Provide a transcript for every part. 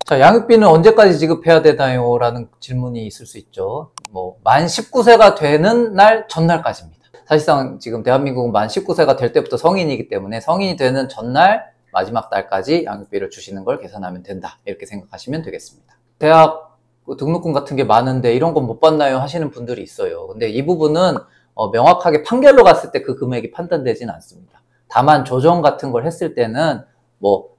자, 양육비는 언제까지 지급해야 되나요? 라는 질문이 있을 수 있죠. 만 19세가 되는 날 전날까지입니다. 사실상 지금 대한민국은 만 19세가 될 때부터 성인이기 때문에 성인이 되는 전날 마지막 달까지 양육비를 주시는 걸 계산하면 된다. 이렇게 생각하시면 되겠습니다. 대학 등록금 같은 게 많은데 이런 건 못 받나요? 하시는 분들이 있어요. 근데 이 부분은 명확하게 판결로 갔을 때 그 금액이 판단되진 않습니다. 다만 조정 같은 걸 했을 때는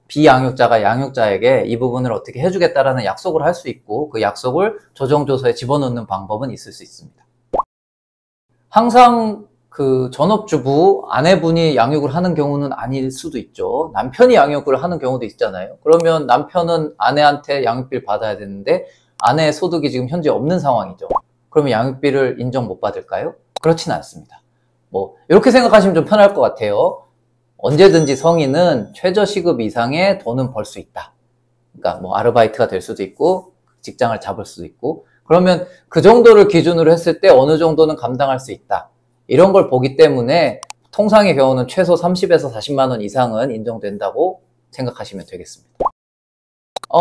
비양육자가 양육자에게 이 부분을 어떻게 해주겠다라는 약속을 할 수 있고 그 약속을 조정조서에 집어넣는 방법은 있을 수 있습니다. 항상 그 전업주부 아내분이 양육을 하는 경우는 아닐 수도 있죠. 남편이 양육을 하는 경우도 있잖아요. 그러면 남편은 아내한테 양육비를 받아야 되는데 아내의 소득이 지금 현재 없는 상황이죠. 그러면 양육비를 인정 못 받을까요? 그렇지는 않습니다. 이렇게 생각하시면 좀 편할 것 같아요. 언제든지 성인은 최저시급 이상의 돈은 벌 수 있다. 그러니까 아르바이트가 될 수도 있고 직장을 잡을 수도 있고 그러면 그 정도를 기준으로 했을 때 어느 정도는 감당할 수 있다. 이런 걸 보기 때문에 통상의 경우는 최소 30에서 40만 원 이상은 인정된다고 생각하시면 되겠습니다.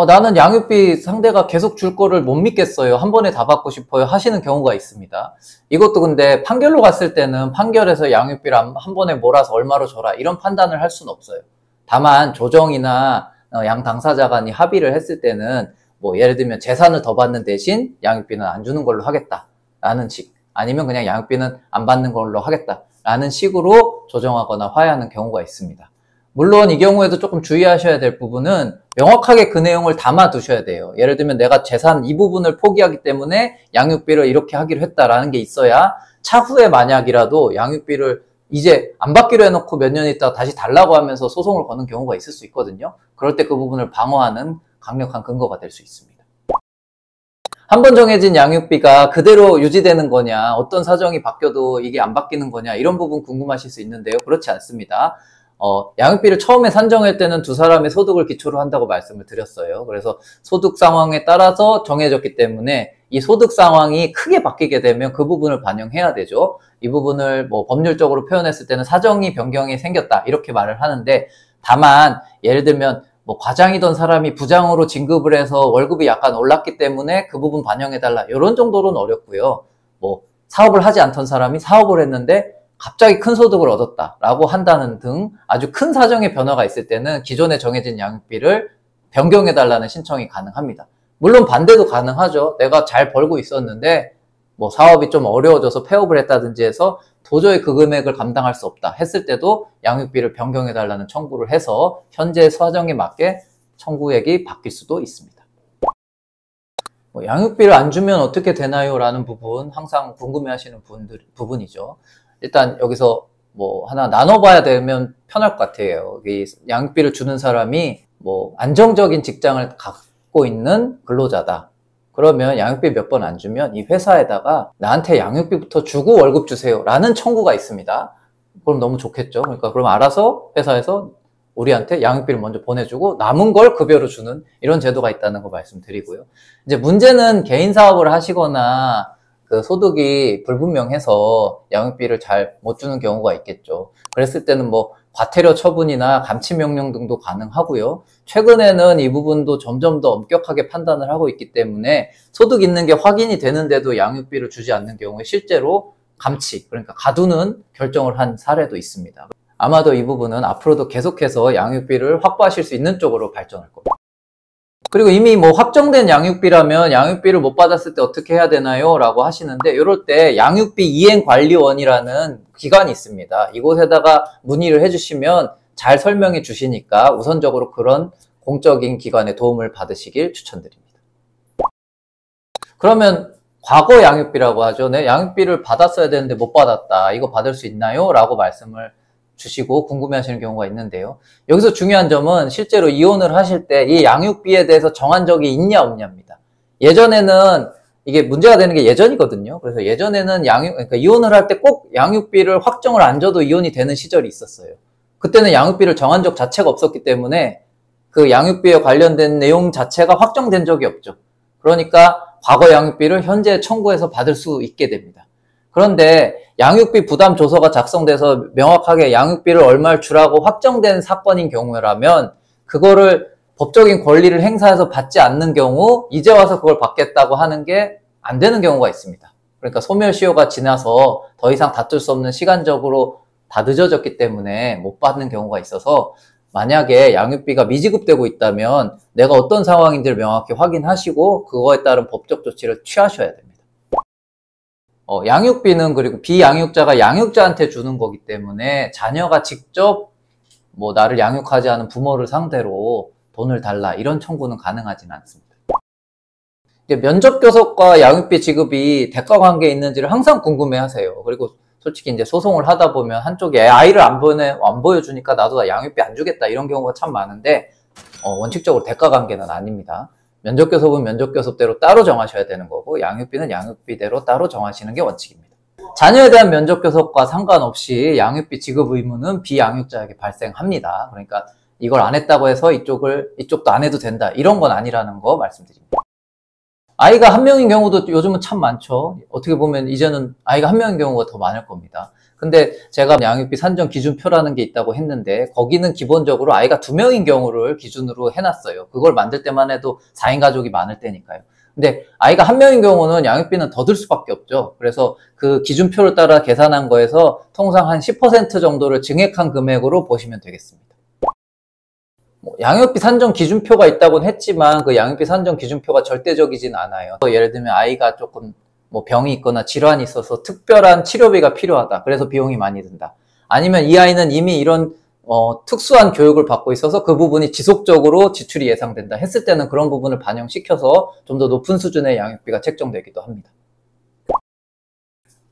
나는 양육비 상대가 계속 줄 거를 못 믿겠어요. 한 번에 다 받고 싶어요. 하시는 경우가 있습니다. 이것도 근데 판결로 갔을 때는 판결에서 양육비를 한 번에 몰아서 얼마로 줘라 이런 판단을 할 수는 없어요. 다만 조정이나 양 당사자 간이 합의를 했을 때는 예를 들면 재산을 더 받는 대신 양육비는 안 주는 걸로 하겠다라는 식 아니면 그냥 양육비는 안 받는 걸로 하겠다라는 식으로 조정하거나 화해하는 경우가 있습니다. 물론 이 경우에도 조금 주의하셔야 될 부분은 명확하게 그 내용을 담아 두셔야 돼요. 예를 들면 내가 재산 이 부분을 포기하기 때문에 양육비를 이렇게 하기로 했다라는 게 있어야 차후에 만약이라도 양육비를 이제 안 받기로 해놓고 몇 년 있다가 다시 달라고 하면서 소송을 거는 경우가 있을 수 있거든요. 그럴 때 그 부분을 방어하는 강력한 근거가 될 수 있습니다. 한 번 정해진 양육비가 그대로 유지되는 거냐, 어떤 사정이 바뀌어도 이게 안 바뀌는 거냐 이런 부분 궁금하실 수 있는데요. 그렇지 않습니다. 양육비를 처음에 산정할 때는 두 사람의 소득을 기초로 한다고 말씀을 드렸어요. 그래서 소득 상황에 따라서 정해졌기 때문에 이 소득 상황이 크게 바뀌게 되면 그 부분을 반영해야 되죠. 이 부분을 법률적으로 표현했을 때는 사정이 변경이 생겼다 이렇게 말을 하는데 다만 예를 들면 과장이던 사람이 부장으로 진급을 해서 월급이 약간 올랐기 때문에 그 부분 반영해달라 이런 정도로는 어렵고요. 사업을 하지 않던 사람이 사업을 했는데 갑자기 큰 소득을 얻었다라고 한다는 등 아주 큰 사정의 변화가 있을 때는 기존에 정해진 양육비를 변경해달라는 신청이 가능합니다. 물론 반대도 가능하죠. 내가 잘 벌고 있었는데 사업이 좀 어려워져서 폐업을 했다든지 해서 도저히 그 금액을 감당할 수 없다 했을 때도 양육비를 변경해달라는 청구를 해서 현재 사정에 맞게 청구액이 바뀔 수도 있습니다. 양육비를 안 주면 어떻게 되나요? 라는 부분 항상 궁금해하시는 부분이죠. 일단 여기서 하나 나눠봐야 되면 편할 것 같아요. 이 양육비를 주는 사람이 안정적인 직장을 갖고 있는 근로자다. 그러면 양육비 몇 번 안 주면 이 회사에다가 나한테 양육비부터 주고 월급 주세요 라는 청구가 있습니다. 그럼 너무 좋겠죠. 그러니까 그럼 알아서 회사에서 우리한테 양육비를 먼저 보내주고 남은 걸 급여로 주는 이런 제도가 있다는 거 말씀드리고요. 이제 문제는 개인 사업을 하시거나 그 소득이 불분명해서 양육비를 잘 못 주는 경우가 있겠죠. 그랬을 때는 과태료 처분이나 감치명령 등도 가능하고요. 최근에는 이 부분도 점점 더 엄격하게 판단을 하고 있기 때문에 소득 있는 게 확인이 되는데도 양육비를 주지 않는 경우에 실제로 감치, 그러니까 가두는 결정을 한 사례도 있습니다. 아마도 이 부분은 앞으로도 계속해서 양육비를 확보하실 수 있는 쪽으로 발전할 겁니다. 그리고 이미 확정된 양육비라면 양육비를 못 받았을 때 어떻게 해야 되나요? 라고 하시는데 이럴 때 양육비 이행관리원이라는 기관이 있습니다. 이곳에다가 문의를 해주시면 잘 설명해 주시니까 우선적으로 그런 공적인 기관의 도움을 받으시길 추천드립니다. 그러면 과거 양육비라고 하죠. 네, 양육비를 받았어야 되는데 못 받았다. 이거 받을 수 있나요? 라고 말씀을 주시고 궁금해하시는 경우가 있는데요. 여기서 중요한 점은 실제로 이혼을 하실 때 이 양육비에 대해서 정한 적이 있냐 없냐입니다. 예전에는 이게 문제가 되는 게 예전이거든요. 그래서 예전에는 그러니까 이혼을 할 때 꼭 양육비를 확정을 안 줘도 이혼이 되는 시절이 있었어요. 그때는 양육비를 정한 적 자체가 없었기 때문에 그 양육비에 관련된 내용 자체가 확정된 적이 없죠. 그러니까 과거 양육비를 현재 청구해서 받을 수 있게 됩니다. 그런데 양육비 부담 조서가 작성돼서 명확하게 양육비를 얼마를 주라고 확정된 사건인 경우라면 그거를 법적인 권리를 행사해서 받지 않는 경우 이제 와서 그걸 받겠다고 하는 게 안 되는 경우가 있습니다. 그러니까 소멸시효가 지나서 더 이상 다툴 수 없는 시간적으로 다 늦어졌기 때문에 못 받는 경우가 있어서 만약에 양육비가 미지급되고 있다면 내가 어떤 상황인지를 명확히 확인하시고 그거에 따른 법적 조치를 취하셔야 됩니다. 양육비는 그리고 비양육자가 양육자한테 주는 거기 때문에 자녀가 직접 뭐 나를 양육하지 않은 부모를 상대로 돈을 달라 이런 청구는 가능하지는 않습니다. 이제 면접교섭과 양육비 지급이 대가 관계에 있는지를 항상 궁금해 하세요. 그리고 솔직히 이제 소송을 하다 보면 한쪽에 아이를 안 보여주니까 나도 양육비 안 주겠다 이런 경우가 참 많은데, 원칙적으로 대가 관계는 아닙니다. 면접교섭은 면접교섭대로 따로 정하셔야 되는 거고, 양육비는 양육비대로 따로 정하시는 게 원칙입니다. 자녀에 대한 면접교섭과 상관없이 양육비 지급 의무는 비양육자에게 발생합니다. 그러니까 이걸 안 했다고 해서 이쪽도 안 해도 된다 이런 건 아니라는 거 말씀드립니다. 아이가 한 명인 경우도 요즘은 참 많죠. 어떻게 보면 이제는 아이가 한 명인 경우가 더 많을 겁니다. 근데 제가 양육비 산정 기준표라는 게 있다고 했는데 거기는 기본적으로 아이가 2명인 경우를 기준으로 해놨어요. 그걸 만들 때만 해도 4인 가족이 많을 때니까요. 근데 아이가 한 명인 경우는 양육비는 더 들 수밖에 없죠. 그래서 그 기준표를 따라 계산한 거에서 통상 한 10% 정도를 증액한 금액으로 보시면 되겠습니다. 양육비 산정 기준표가 있다고는 했지만 그 양육비 산정 기준표가 절대적이진 않아요. 예를 들면 아이가 조금 병이 있거나 질환이 있어서 특별한 치료비가 필요하다. 그래서 비용이 많이 든다. 아니면 이 아이는 이미 이런 특수한 교육을 받고 있어서 그 부분이 지속적으로 지출이 예상된다 했을 때는 그런 부분을 반영시켜서 좀 더 높은 수준의 양육비가 책정되기도 합니다.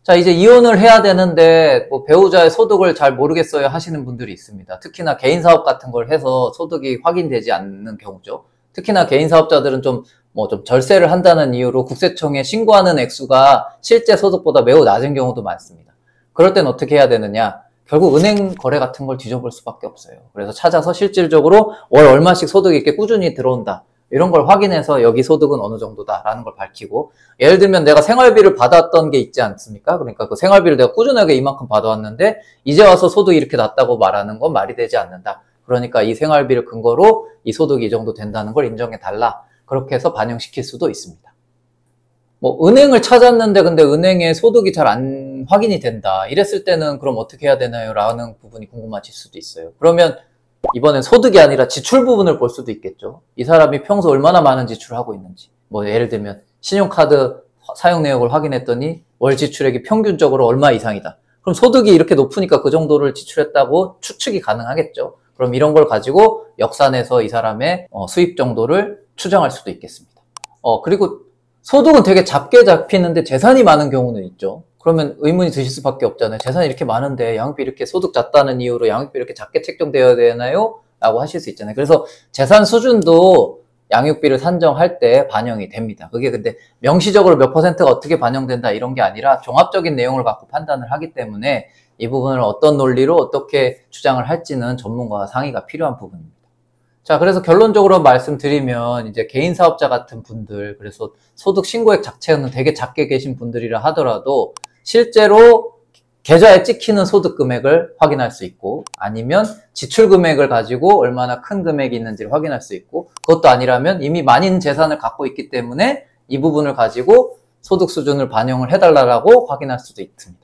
자, 이제 이혼을 해야 되는데 배우자의 소득을 잘 모르겠어요 하시는 분들이 있습니다. 특히나 개인사업 같은 걸 해서 소득이 확인되지 않는 경우죠. 특히나 개인사업자들은 좀 절세를 한다는 이유로 국세청에 신고하는 액수가 실제 소득보다 매우 낮은 경우도 많습니다. 그럴 땐 어떻게 해야 되느냐? 결국 은행 거래 같은 걸 뒤져볼 수밖에 없어요. 그래서 찾아서 실질적으로 월 얼마씩 소득이 이렇게 꾸준히 들어온다. 이런 걸 확인해서 여기 소득은 어느 정도다라는 걸 밝히고, 예를 들면 내가 생활비를 받았던 게 있지 않습니까? 그러니까 그 생활비를 내가 꾸준하게 이만큼 받아왔는데 이제 와서 소득이 이렇게 낮다고 말하는 건 말이 되지 않는다. 그러니까 이 생활비를 근거로 이 소득이 이 정도 된다는 걸 인정해달라. 그렇게 해서 반영시킬 수도 있습니다. 은행을 찾았는데 근데 은행에 소득이 잘 안 확인이 된다. 이랬을 때는 그럼 어떻게 해야 되나요? 라는 부분이 궁금하실 수도 있어요. 그러면 이번엔 소득이 아니라 지출 부분을 볼 수도 있겠죠. 이 사람이 평소 얼마나 많은 지출을 하고 있는지. 예를 들면 신용카드 사용 내역을 확인했더니 월 지출액이 평균적으로 얼마 이상이다. 그럼 소득이 이렇게 높으니까 그 정도를 지출했다고 추측이 가능하겠죠. 그럼 이런 걸 가지고 역산해서 이 사람의 수입 정도를 추정할 수도 있겠습니다. 그리고 소득은 되게 작게 잡히는데 재산이 많은 경우는 있죠. 그러면 의문이 드실 수밖에 없잖아요. 재산이 이렇게 많은데 양육비 이렇게 소득 작다는 이유로 양육비 이렇게 작게 책정되어야 되나요? 라고 하실 수 있잖아요. 그래서 재산 수준도 양육비를 산정할 때 반영이 됩니다. 그게 근데 명시적으로 몇 퍼센트가 어떻게 반영된다 이런 게 아니라 종합적인 내용을 갖고 판단을 하기 때문에 이 부분을 어떤 논리로 어떻게 주장을 할지는 전문가와 상의가 필요한 부분입니다. 자, 그래서 결론적으로 말씀드리면 이제 개인 사업자 같은 분들, 그래서 소득 신고액 자체는 되게 작게 계신 분들이라 하더라도 실제로 계좌에 찍히는 소득 금액을 확인할 수 있고, 아니면 지출 금액을 가지고 얼마나 큰 금액이 있는지를 확인할 수 있고, 그것도 아니라면 이미 많은 재산을 갖고 있기 때문에 이 부분을 가지고 소득 수준을 반영을 해달라고 확인할 수도 있습니다.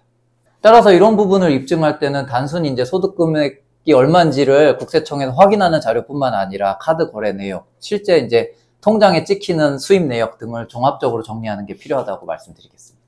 따라서 이런 부분을 입증할 때는 단순히 이제 소득 금액이 얼마인지를 국세청에서 확인하는 자료뿐만 아니라 카드 거래 내역, 실제 이제 통장에 찍히는 수입 내역 등을 종합적으로 정리하는 게 필요하다고 말씀드리겠습니다.